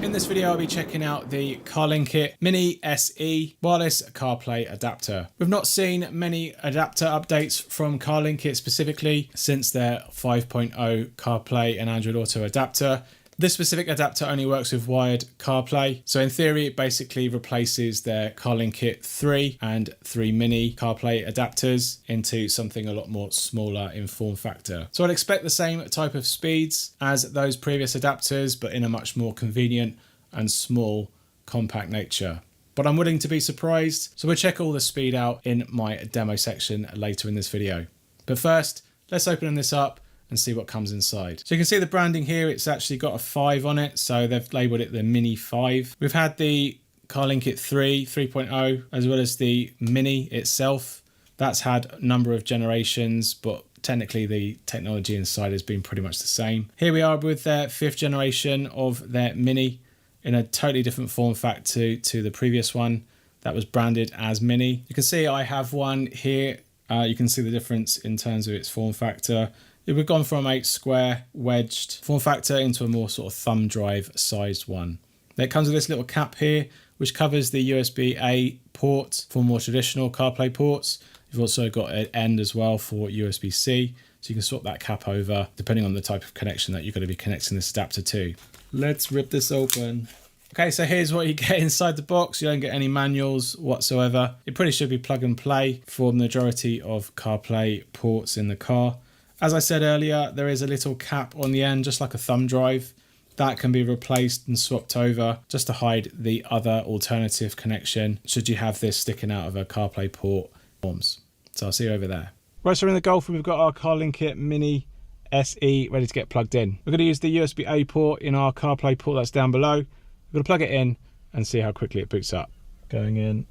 In this video I'll be checking out the CarlinKit Mini SE wireless CarPlay adapter. We've not seen many adapter updates from CarlinKit specifically since their 5.0 CarPlay and Android Auto adapter. This specific adapter only works with wired CarPlay, so in theory it basically replaces their CarlinKit 3 and 3 Mini CarPlay adapters into something a lot more smaller in form factor. So I'd expect the same type of speeds as those previous adapters, but in a much more convenient and small compact nature. But I'm willing to be surprised, so we'll check all the speed out in my demo section later in this video. But first, let's open this up and see what comes inside. So you can see the branding here, it's actually got a 5 on it, so they've labelled it the Mini 5. We've had the CarlinKit 3, 3.0, as well as the Mini itself. That's had a number of generations, but technically the technology inside has been pretty much the same. Here we are with their 5th generation of their Mini in a totally different form factor to the previous one that was branded as Mini. You can see I have one here. You can see the difference in terms of its form factor. We've gone from a square wedged form factor into a more sort of thumb drive sized one. Then it comes with this little cap here, which covers the USB-A port for more traditional CarPlay ports. You've also got an end as well for USB-C, so you can swap that cap over depending on the type of connection that you're going to be connecting this adapter to. Let's rip this open. Okay, so here's what you get inside the box. You don't get any manuals whatsoever. It pretty should be plug and play for the majority of CarPlay ports in the car. As I said earlier, there is a little cap on the end, just like a thumb drive. That can be replaced and swapped over just to hide the other alternative connection should you have this sticking out of a CarPlay port forms. So I'll see you over there. Right, so we're in the Golf and we've got our CarlinKit Mini SE ready to get plugged in. We're going to use the USB-A port in our CarPlay port that's down below. We're going to plug it in and see how quickly it boots up. Going in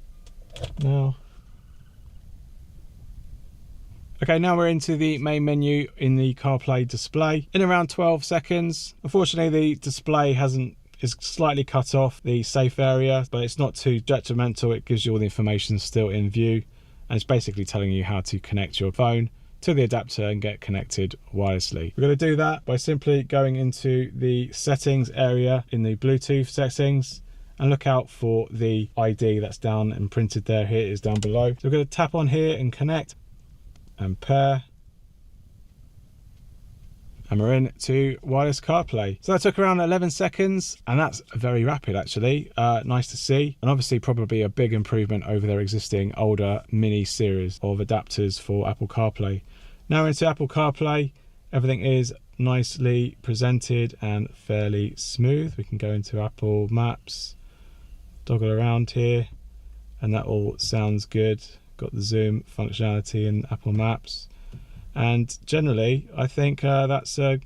now. Okay, now we're into the main menu in the CarPlay display in around 12 seconds. Unfortunately, the display is slightly cut off the safe area, but it's not too detrimental. It gives you all the information still in view, and it's basically telling you how to connect your phone to the adapter and get connected wirelessly. We're going to do that by simply going into the settings area in the Bluetooth settings and look out for the ID that's down and printed there. Here it is down below. So we're going to tap on here and connect and pair, and we're in to wireless CarPlay. So that took around 11 seconds, and that's very rapid actually. Nice to see, and obviously probably a big improvement over their existing older Mini series of adapters for Apple CarPlay. Now into Apple CarPlay, everything is nicely presented and fairly smooth. We can go into Apple Maps, toggle around here, and that all sounds good. Got the zoom functionality in Apple Maps, and generally I think that's a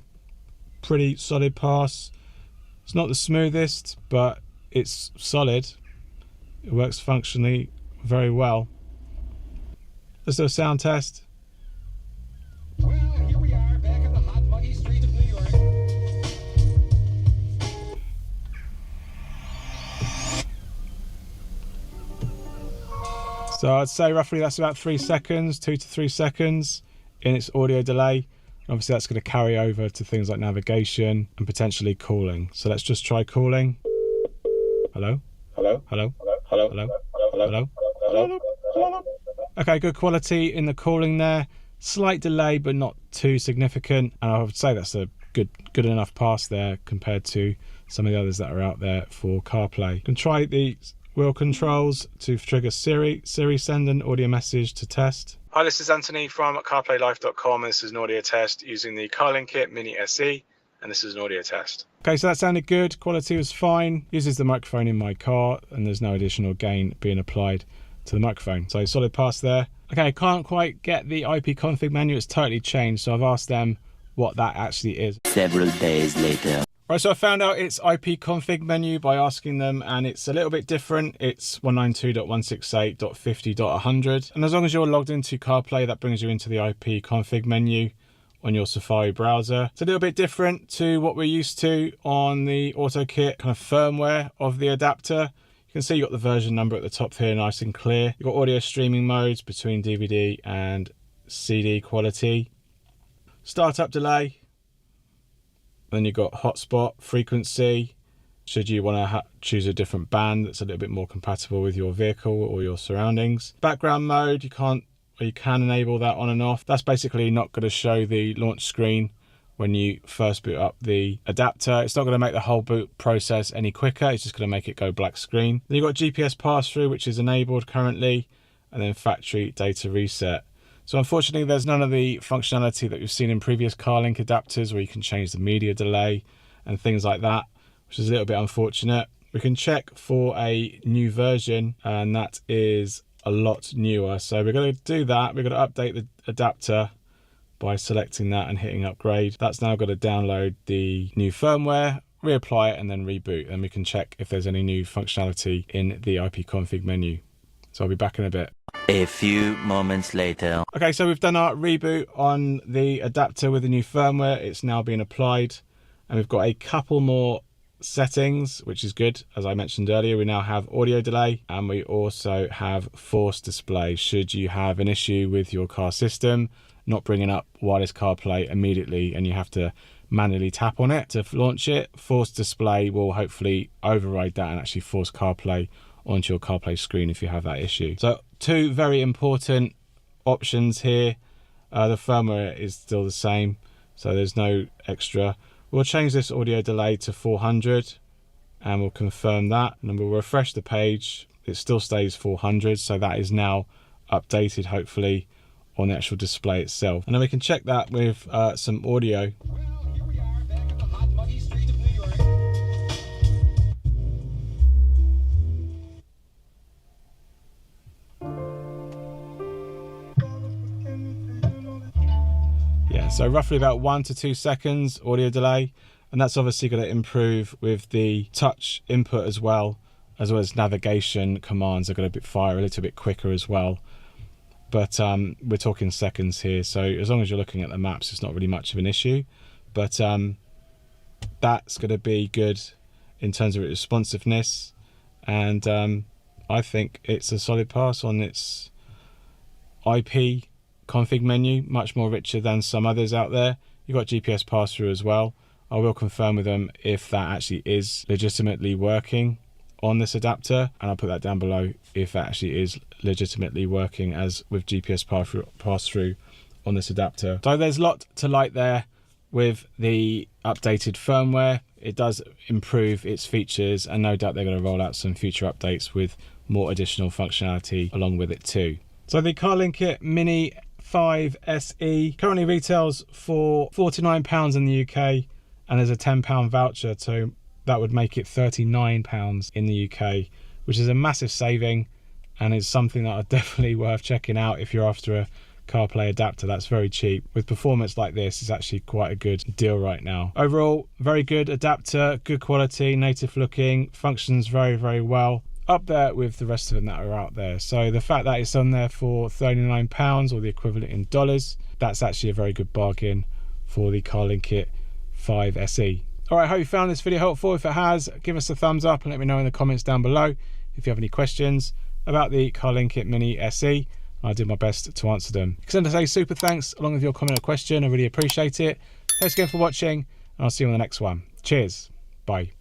pretty solid pass. It's not the smoothest, but it's solid. It works functionally very well. Let's do a sound test. Well, here we are back in the hot, muggy streets of New York. So I'd say roughly that's about 3 seconds, 2 to 3 seconds in its audio delay. Obviously that's going to carry over to things like navigation and potentially calling. So let's just try calling. Hello? Hello? Hello? Hello? Hello? Hello? Hello? Hello? Okay, good quality in the calling there. Slight delay, but not too significant. And I would say that's a good enough pass there compared to some of the others that are out there for CarPlay. You can try the wheel controls to trigger Siri. Siri, send an audio message to test. Hi, this is Anthony from CarPlayLife.com. This is an audio test using the CarlinKit Mini SE, and this is an audio test. Okay, so that sounded good. Quality was fine. Uses the microphone in my car, and there's no additional gain being applied to the microphone. So solid pass there. Okay, I can't quite get the IP config menu. It's totally changed, so I've asked them what that actually is. Several days later. Right, so I found out its IP config menu by asking them, and it's a little bit different. It's 192.168.50.100, and as long as you're logged into CarPlay, that brings you into the IP config menu on your Safari browser. It's a little bit different to what we're used to on the AutoKit kind of firmware of the adapter. You can see you've got the version number at the top here, nice and clear. You've got audio streaming modes between DVD and CD quality. Startup delay. Then you've got hotspot, frequency, should you want to choose a different band that's a little bit more compatible with your vehicle or your surroundings. Background mode, you can enable that on and off. That's basically not going to show the launch screen when you first boot up the adapter. It's not going to make the whole boot process any quicker. It's just going to make it go black screen. Then you've got GPS pass-through, which is enabled currently, and then factory data reset. So unfortunately, there's none of the functionality that we've seen in previous CarLink adapters where you can change the media delay and things like that, which is a little bit unfortunate. We can check for a new version, and that is a lot newer. So we're going to do that. We're going to update the adapter by selecting that and hitting upgrade. That's now got to download the new firmware, reapply it, and then reboot. And we can check if there's any new functionality in the IP config menu. So I'll be back in a bit. A few moments later. Okay, so we've done our reboot on the adapter with the new firmware. It's now being applied, and we've got a couple more settings, which is good. As I mentioned earlier, we now have audio delay, and we also have force display. Should you have an issue with your car system not bringing up wireless CarPlay immediately and you have to manually tap on it to launch it, force display will hopefully override that and actually force CarPlay onto your CarPlay screen if you have that issue. So two very important options here. The firmware is still the same, so there's no extra. We'll change this audio delay to 400 and we'll confirm that, and we'll refresh the page. It still stays 400, so that is now updated hopefully on the actual display itself. And then we can check that with some audio. Well, here we are back on the hot, muggy street of New York. Yeah, so roughly about 1 to 2 seconds audio delay, and that's obviously going to improve with the touch input as well as navigation commands are going to fire a little bit quicker as well. But we're talking seconds here, so as long as you're looking at the maps, it's not really much of an issue. But that's going to be good in terms of its responsiveness, and I think it's a solid pass on its IP config menu, much more richer than some others out there. You've got GPS pass-through as well. I will confirm with them if that actually is legitimately working on this adapter, and I'll put that down below if that actually is legitimately working as with GPS pass-through on this adapter. So there's a lot to like there with the updated firmware. It does improve its features, and no doubt they're going to roll out some future updates with more additional functionality along with it too. So the CarlinKit Mini 5 SE currently retails for £49 in the UK, and there's a £10 voucher, so that would make it £39 in the UK, which is a massive saving, and is something that are definitely worth checking out if you're after a CarPlay adapter. That's very cheap. With performance like this, it's actually quite a good deal right now. Overall, very good adapter, good quality, native looking, functions very, very well. Up there with the rest of them that are out there. So the fact that it's on there for £39 or the equivalent in dollars, that's actually a very good bargain for the CarlinKit 5 SE. All right, I hope you found this video helpful. If it has, give us a thumbs up and let me know in the comments down below if you have any questions about the CarlinKit Mini SE. I'll do my best to answer them. You can send us a super thanks along with your comment or question. I really appreciate it. Thanks again for watching, and I'll see you on the next one. Cheers. Bye.